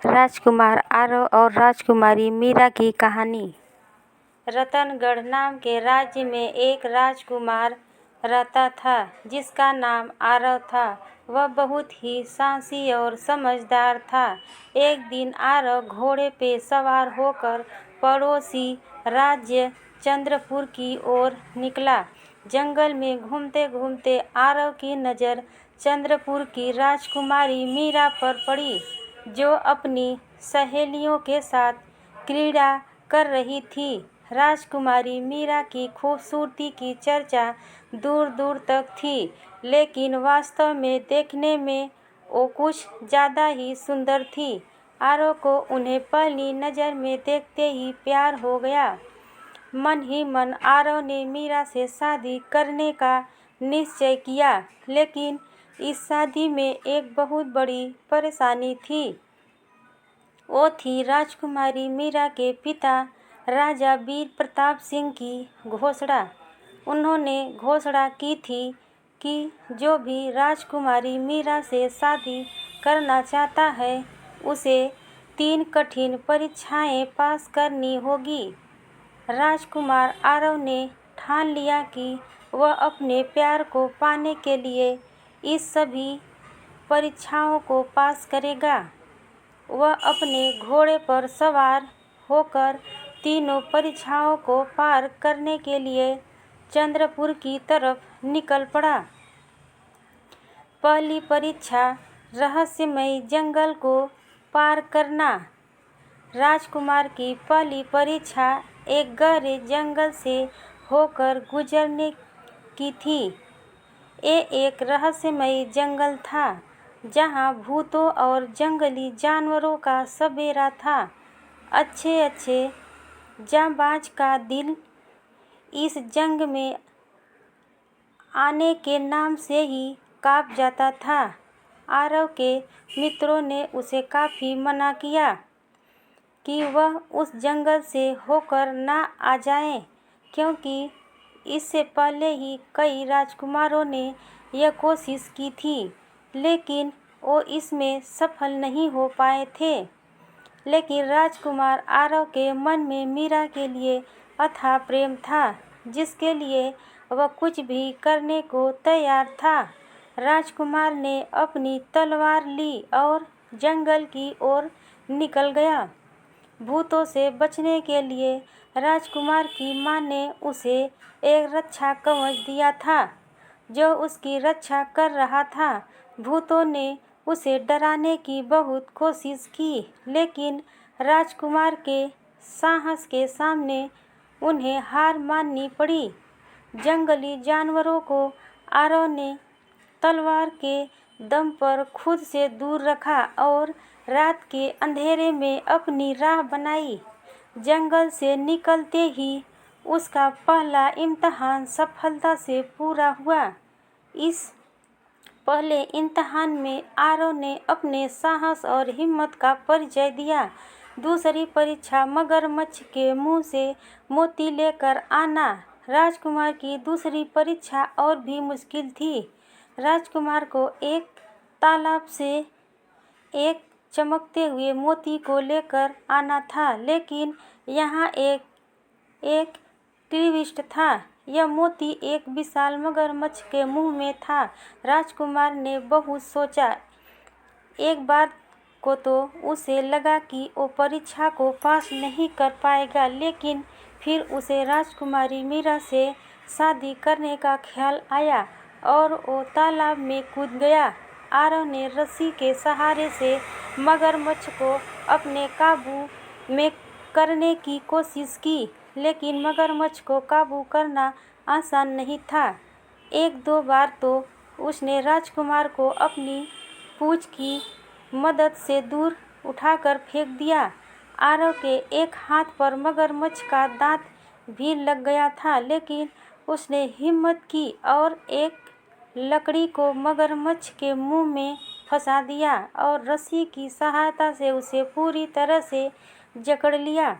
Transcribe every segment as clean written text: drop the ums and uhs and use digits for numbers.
राजकुमार आरव और राजकुमारी मीरा की कहानी। रतनगढ़ नाम के राज्य में एक राजकुमार रहता था जिसका नाम आरव था। वह बहुत ही साहसी और समझदार था। एक दिन आरव घोड़े पे सवार होकर पड़ोसी राज्य चंद्रपुर की ओर निकला। जंगल में घूमते घूमते आरव की नज़र चंद्रपुर की राजकुमारी मीरा पर पड़ी, जो अपनी सहेलियों के साथ क्रीड़ा कर रही थी। राजकुमारी मीरा की खूबसूरती की चर्चा दूर दूर तक थी, लेकिन वास्तव में देखने में वो कुछ ज़्यादा ही सुंदर थी। आरव को उन्हें पहली नज़र में देखते ही प्यार हो गया। मन ही मन आरव ने मीरा से शादी करने का निश्चय किया, लेकिन इस शादी में एक बहुत बड़ी परेशानी थी। वो थी राजकुमारी मीरा के पिता राजा वीर प्रताप सिंह की घोषणा। उन्होंने घोषणा की थी कि जो भी राजकुमारी मीरा से शादी करना चाहता है, उसे 3 कठिन परीक्षाएं पास करनी होगी। राजकुमार आरव ने ठान लिया कि वह अपने प्यार को पाने के लिए इस सभी परीक्षाओं को पास करेगा। वह अपने घोड़े पर सवार होकर तीनों परीक्षाओं को पार करने के लिए चंद्रपुर की तरफ निकल पड़ा। पहली परीक्षा, रहस्यमय जंगल को पार करना। राजकुमार की पहली परीक्षा एक गहरे जंगल से होकर गुजरने की थी। ये एक रहस्यमय जंगल था, जहाँ भूतों और जंगली जानवरों का सबेरा था। अच्छे जांबाज का दिल इस जंग में आने के नाम से ही कांप जाता था। आरव के मित्रों ने उसे काफ़ी मना किया कि वह उस जंगल से होकर ना आ जाए, क्योंकि इससे पहले ही कई राजकुमारों ने यह कोशिश की थी, लेकिन वो इसमें सफल नहीं हो पाए थे। लेकिन राजकुमार आरव के मन में मीरा के लिए अथाह प्रेम था, जिसके लिए वह कुछ भी करने को तैयार था। राजकुमार ने अपनी तलवार ली और जंगल की ओर निकल गया। भूतों से बचने के लिए राजकुमार की मां ने उसे एक रक्षा कवच दिया था, जो उसकी रक्षा कर रहा था। भूतों ने उसे डराने की बहुत कोशिश की, लेकिन राजकुमार के साहस के सामने उन्हें हार माननी पड़ी। जंगली जानवरों को आरव ने तलवार के दम पर खुद से दूर रखा और रात के अंधेरे में अपनी राह बनाई। जंगल से निकलते ही उसका पहला इम्तिहान सफलता से पूरा हुआ। इस पहले इम्तिहान में आरव ने अपने साहस और हिम्मत का परिचय दिया। दूसरी परीक्षा, मगरमच्छ के मुंह से मोती लेकर आना। राजकुमार की दूसरी परीक्षा और भी मुश्किल थी। राजकुमार को एक तालाब से एक चमकते हुए मोती को लेकर आना था, लेकिन यहाँ एक ट्विस्ट था। यह मोती एक विशाल मगरमच्छ के मुंह में था। राजकुमार ने बहुत सोचा। एक बार को तो उसे लगा कि वो परीक्षा को पास नहीं कर पाएगा, लेकिन फिर उसे राजकुमारी मीरा से शादी करने का ख्याल आया और वो तालाब में कूद गया। आरव ने रस्सी के सहारे से मगरमच्छ को अपने काबू में करने की कोशिश की, लेकिन मगरमच्छ को काबू करना आसान नहीं था। 1-2 बार तो उसने राजकुमार को अपनी पूंछ की मदद से दूर उठाकर फेंक दिया। आरव के एक हाथ पर मगरमच्छ का दांत भी लग गया था, लेकिन उसने हिम्मत की और एक लकड़ी को मगरमच्छ के मुंह में फंसा दिया और रस्सी की सहायता से उसे पूरी तरह से जकड़ लिया।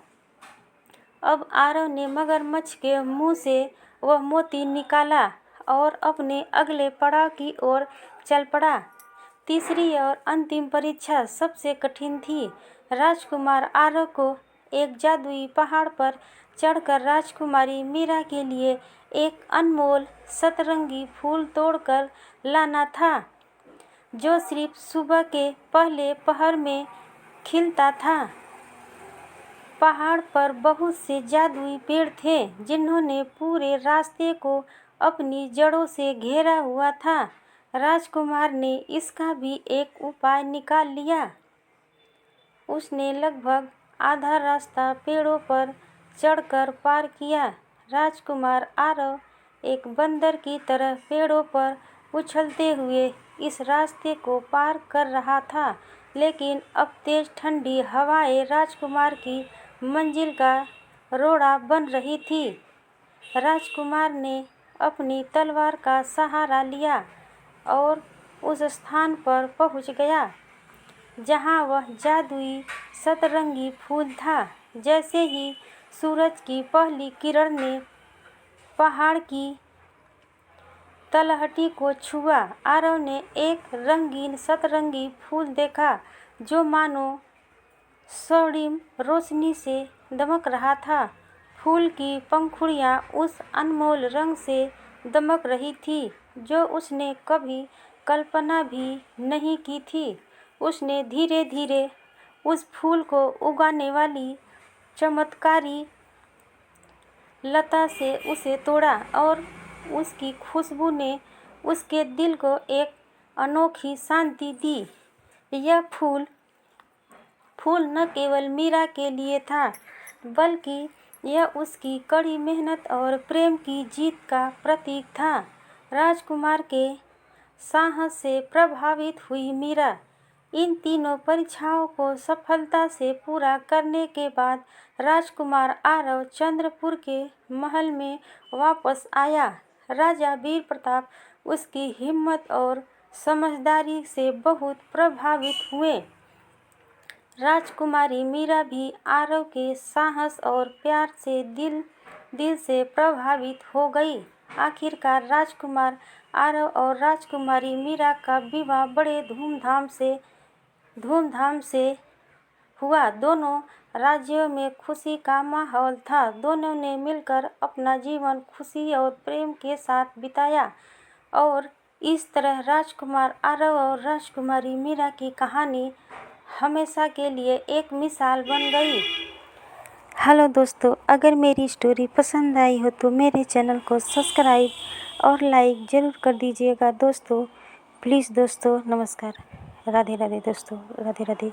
अब आरव ने मगरमच्छ के मुंह से वह मोती निकाला और अपने अगले पड़ाव की ओर चल पड़ा। तीसरी और अंतिम परीक्षा सबसे कठिन थी। राजकुमार आरव को एक जादुई पहाड़ पर चढ़कर राजकुमारी मीरा के लिए एक अनमोल सतरंगी फूल तोड़कर लाना था, जो सिर्फ सुबह के पहले पहर में खिलता था। पहाड़ पर बहुत से जादुई पेड़ थे, जिन्होंने पूरे रास्ते को अपनी जड़ों से घेरा हुआ था। राजकुमार ने इसका भी एक उपाय निकाल लिया। उसने लगभग आधा रास्ता पेड़ों पर चढ़कर पार किया। राजकुमार आरव एक बंदर की तरह पेड़ों पर उछलते हुए इस रास्ते को पार कर रहा था, लेकिन अब तेज ठंडी हवाएं राजकुमार की मंजिल का रोड़ा बन रही थी। राजकुमार ने अपनी तलवार का सहारा लिया और उस स्थान पर पहुंच गया जहां वह जादुई सतरंगी फूल था। जैसे ही सूरज की पहली किरण ने पहाड़ की तलहटी को छुआ, आरव ने एक रंगीन सतरंगी फूल देखा, जो मानो स्वर्णिम रोशनी से दमक रहा था। फूल की पंखुड़ियां उस अनमोल रंग से दमक रही थी, जो उसने कभी कल्पना भी नहीं की थी। उसने धीरे धीरे उस फूल को उगाने वाली चमत्कारी लता से उसे तोड़ा और उसकी खुशबू ने उसके दिल को एक अनोखी शांति दी। यह फूल न केवल मीरा के लिए था, बल्कि यह उसकी कड़ी मेहनत और प्रेम की जीत का प्रतीक था। राजकुमार के साहस से प्रभावित हुई मीरा इन तीनों परीक्षाओं को सफलता से पूरा करने के बाद राजकुमार आरव चंद्रपुर के महल में वापस आया। राजा वीर प्रताप उसकी हिम्मत और समझदारी से बहुत प्रभावित हुए। राजकुमारी मीरा भी आरव के साहस और प्यार से दिल से प्रभावित हो गई। आखिरकार राजकुमार आरव और राजकुमारी मीरा का विवाह बड़े धूमधाम से हुआ। दोनों राज्यों में खुशी का माहौल था। दोनों ने मिलकर अपना जीवन खुशी और प्रेम के साथ बिताया और इस तरह राजकुमार आरव और राजकुमारी मीरा की कहानी हमेशा के लिए एक मिसाल बन गई। हेलो दोस्तों, अगर मेरी स्टोरी पसंद आई हो तो मेरे चैनल को सब्सक्राइब और लाइक ज़रूर कर दीजिएगा दोस्तों। प्लीज़ दोस्तों, नमस्कार। राधे राधे दोस्तों, राधे राधे।